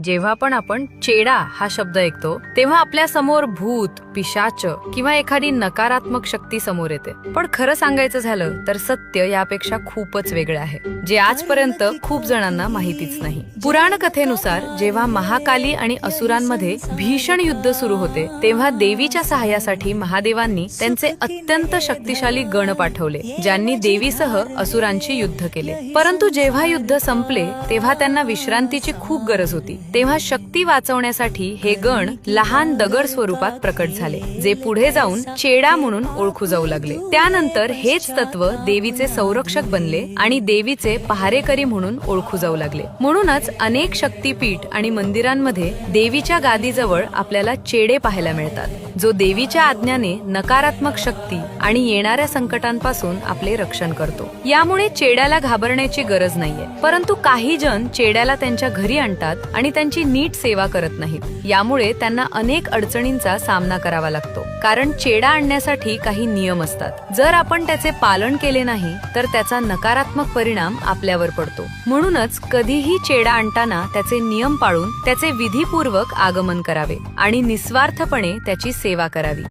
जेव्हा पण आपण चेडा हा शब्द ऐकतो तेव्हा आपल्या समोर भूत, पिशाच किंवा एखादी नकारात्मक शक्ती समोर येते. पण खरं सांगायचं झालं तर सत्य यापेक्षा खूपच वेगळं आहे, जे आजपर्यंत खूप जणांना माहितीच नाही. पुराण कथेनुसार जेव्हा महाकाली आणि असुरांमध्ये भीषण युद्ध सुरू होते तेव्हा देवीच्या सहाय्यासाठी महादेवांनी त्यांचे अत्यंत शक्तिशाली गण पाठवले, ज्यांनी देवीसह असुरांची युद्ध केले. परंतु जेव्हा युद्ध संपले तेव्हा त्यांना विश्रांतीची खूप गरज होती. तेव्हा शक्ती वाचवण्यासाठी हे गण लहान दगड स्वरूपात प्रकट झाले, जे पुढे जाऊन चेडा म्हणून ओळखू जाऊ लागले. त्यानंतर हेच तत्व देवीचे संरक्षक बनले आणि देवीचे पहारेकरी म्हणून ओळखू जाऊ लागले. म्हणूनच अनेक शक्तीपीठ आणि मंदिरांमध्ये देवीच्या गादीजवळ आपल्याला चेडे पाहायला मिळतात, जो देवीच्या आज्ञाने नकारात्मक शक्ती आणि येणाऱ्या संकटांपासून आपले रक्षण करतो. यामुळे चेड्याला घाबरण्याची गरज नाहीये. परंतु काही जण चेड्याला त्यांच्या घरी आणतात आणि त्यांची नीट सेवा करत नाहीत. यामुळे त्यांना अनेक अडचणींचा सामना करावा लागतो, कारण चेडा आणण्यासाठी काही नियम असतात. जर आपण त्याचे पालन केले नाही तर त्याचा नकारात्मक परिणाम आपल्यावर पडतो. म्हणूनच कधीही चेडा आणताना त्याचे नियम पाळून त्याचे विधीपूर्वक आगमन करावे आणि निस्वार्थपणे त्याची सेवा करावी.